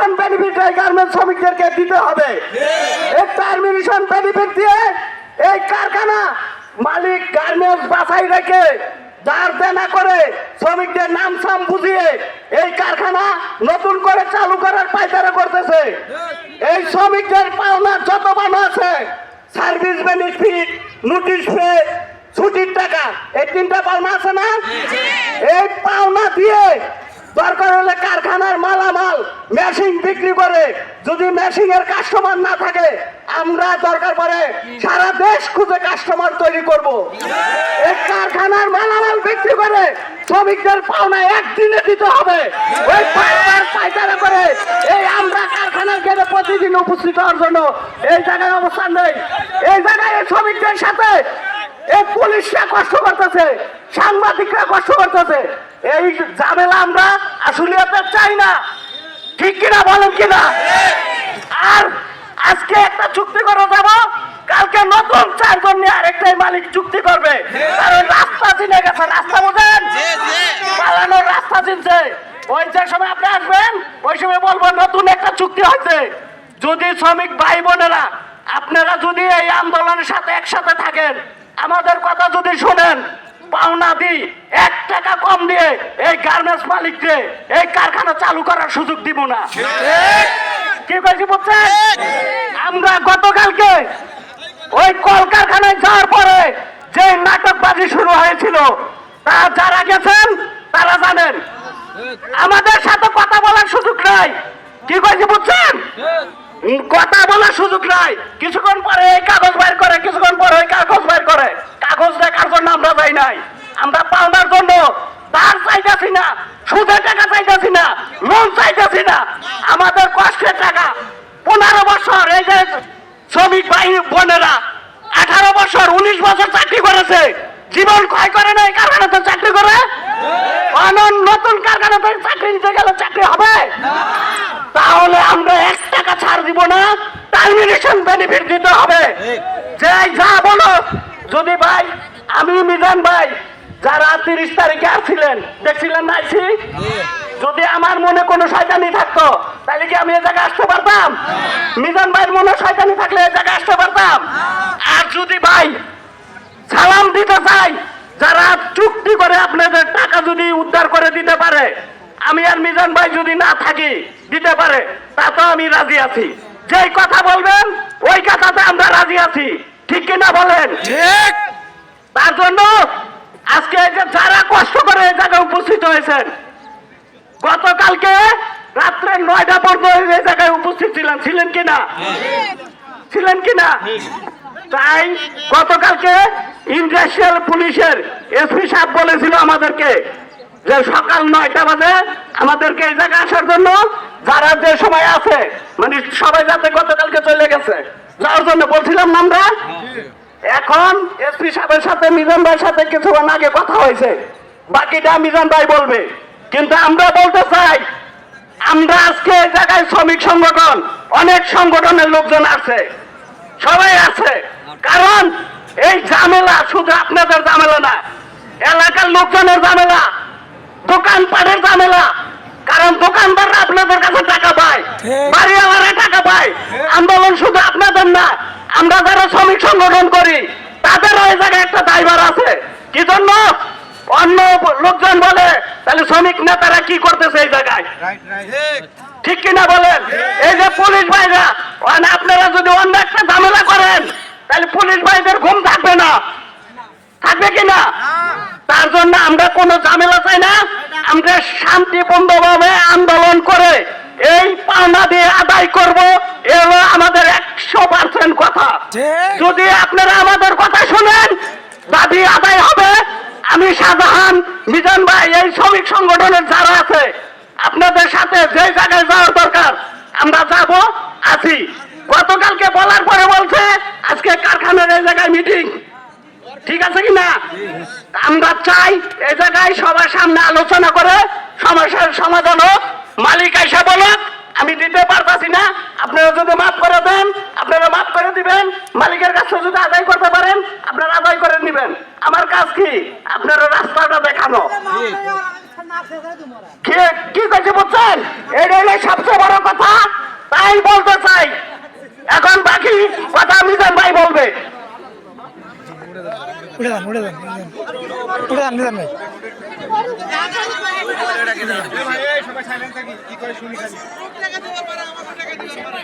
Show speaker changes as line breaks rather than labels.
Termination benefit এই garments শ্রমিকদেরকে দিতে হবে। এই টার্মিনেশন বেনিফিট দিয়ে এই কারখানা মালিক গার্মেন্টস বাছাই রেখে যার দেনা করে শ্রমিকদের নাম সাম বুঝিয়ে এই কারখানা নতুন করে চালু করার পায়তারা করতেছে। এই শ্রমিকদের পাওনা যত পাওনা আছে, সার্ভিস বেনিফিট, নোটিশ পে, ছুটির টাকা, এই তিনটা পাওনা আছে না? এই পাওনা দিয়ে দরকার হলে কারখানার মালামাল মেশিন বিক্রি করে, যদি মেশিন এর কাস্টমার না থাকে আমরা দরকার পড়ে সারা দেশ খুঁজে কাস্টমার তৈরি করব। এই কারখানার মালামাল বিক্রি করে শ্রমিকদের পাওনা একদিনে দিতে হবে। ওই পায়তারা করে এই আমরা কারখানার গেটে প্রতিদিন উপস্থিত হওয়ার জন্য এই জায়গায় অবস্থান নেই। এই জায়গায় শ্রমিকদের সাথে এই পুলিশরা কষ্ট করতেছে, সাংবাদিকরা কষ্ট করতেছে। এই ঝামেলা আমরা আসলে চাই না, ঠিক কিনা বলেন কিনা? আর আজকে একটা চুক্তি করে যাব, কালকে নতুন 4 জন নিয়ে আরেকটাই মালিক চুক্তি করবে। কারণ রাস্তা চিনে গেছে, রাস্তা বোঝেন, পালানোর রাস্তা চিনছে। ওই যে সময় আপনি আসবেন ওই সময় বলবো নতুন একটা চুক্তি হয়েছে। যদি শ্রমিক ভাই বোনেরা আপনারা যদি এই আন্দোলনের সাথে একসাথে থাকেন, আমাদের কথা যদি শুনেন, পাওনা দিই 1 টাকা কম দিয়ে এই গার্মেন্টস মালিককে এই কারখানা চালু করার সুযোগ দিব না। কি কইছি বুঝছেন? আমরা গতকালকে ওই কলকারখানায় যাওয়ার পরে যে নাটকবাজি শুরু হয়েছিল তা যারা গেছেন তারা জানেন। আমাদের সাথে কথা বলার সুযোগ নাই। কি কইছি বুঝছেন? কথা বলার সুযোগ নাই। কিছুক্ষণ পরে এই কাগজ বাইর করে, কিছুক্ষণ পরে ওই কাগজ বাইর করে। কাগজ দেখার জন্য আমরা যাই নাই, আমরা পাওনার জন্য ধার চাইতেছি না, সুদের টাকা চাইতেছি না, লোন চাইতেছি না। আমাদের কষ্টের টাকা 15 বছর এই যে শ্রমিক ভাই বোনেরা 18 বছর 19 বছর চাকরি করেছে, জীবন ক্ষয় করে না এই কারখানাতে চাকরি করে। নতুন কারখানাতে চাকরি নিতে গেলে চাকরি হবে? তাহলে আমরা 1 টাকা ছাড় দিব না, টার্মিনেশন বেনিফিট দিতে হবে। যে যা বলো, যদি ভাই আমি মিজান ভাই যারা 30 তারিখে আসছিলেন দেখছিলেন না, আইছি, যদি আমার মনে কোনো শয়তানি থাকতো তাহলে কি আমি এই জায়গায় আসতে পারতাম? মিজান ভাইয়ের মনে শয়তানি থাকলে এই জায়গায় আসতে পারতাম? আর যদি ভাই সালাম দিতে চাই, যারা চুক্তি করে আপনাদের টাকা যদি উদ্ধার করে দিতে পারে, আমি আর মিজান ভাই যদি না থাকি দিতে পারে, তা তো আমি রাজি আছি। যেই কথা বলবেন ওই কথাতে আমরা রাজি আছি, ঠিক কিনা বলেন? ঠিক। তার জন্য আজকে যারা কষ্ট করে এই জায়গায় উপস্থিত হয়েছেন, গতকালকে রাত্রে 9টা পর্যন্ত এই জায়গায় উপস্থিত ছিলেন কিনা? ছিলেন কিনা? তাই গতকালকে ইন্ডাস্ট্রিয়াল পুলিশের এসপি সাহেব বলেছিল আমাদেরকে যে সকাল 9টা বাজে আমাদেরকে এই জায়গায় আসার জন্য, যারা যে সময় আছে মানে সবাই যাতে গতকালকে চলে গেছে যাওয়ার জন্য বলছিলাম না আমরা। এখন এসপি সাহেবের সাথে মিজান ভাইয়ের সাথে কিছুক্ষণ আগে কথা হয়েছে, বাকিটা মিজান ভাই বলবে। কিন্তু আমরা বলতে চাই, আমরা আজকে এই জায়গায় শ্রমিক সংগঠন, অনেক সংগঠনের লোকজন আছে, সবাই আছে। কারণ এই ঝামেলা শুধু আপনাদের ঝামেলা না, এলাকার লোকজনের ঝামেলা, দোকানপাটের ঝামেলা। কারণ দোকানদাররা আপনাদের কাছে টাকা পায়, বাড়িওয়ালারা টাকা পায়। আন্দোলন শুধু আপনাদের না, আমরা যারা শ্রমিক সংগঠন করি তাদেরও এই জায়গায় একটা দায়ভার আছে। কি জন্য? অন্য লোকজন বলে তাহলে শ্রমিক নেতারা কি করতেছে এই জায়গায়, ঠিক কিনা বলেন? এই যে পুলিশ ভাইরা, আপনারা যদি অন্য একটা ঝামেলা করেন তাহলে পুলিশ ভাইদের ঘুম থাকবে না, থাকবে কিনা? তার জন্য আমরা কোনো ঝামেলা চাই না। আমরা শান্তিপূর্ণভাবে আন্দোলন করে এই পাওনা দিয়ে আদায় করব, এগুলো আমাদের 100% কথা। যদি আপনারা আমাদের কথা শুনেন, দাবি আদায় হবে। আমি শাহজাহান, মিজান ভাই, এই শ্রমিক সংগঠনের যারা আছে আপনাদের সাথে যে জায়গায় যাওয়ার দরকার আমরা যাব, আছি। গতকালকে বলার পরে বলছে আজকে কারখানার এই জায়গায় মিটিং, ঠিক আছে কিনা? আমরা চাই এই জায়গায় সবার সামনে আলোচনা করে সমস্যার সমাধান হোক। মালিক আইসা বলুক আমি দিতে পারতাছি না, আপনারা যদি মাফ করে দেন আপনারা মাফ করে দিবেন, মালিকের কাছে যদি আদায় করতে পারেন আপনারা আদায় করে নিবেন। আমার কাজ কি? আপনারা রাস্তাটা দেখানো। কি কইছে বুঝছেন? এটাই সবচেয়ে বড় কথা। কথা তাই বলতে চাই। এখন বাকি কথা মিজান ভাই বলবে।
সবাই সাইলেন্ট থাকি কি করে শুনি খালি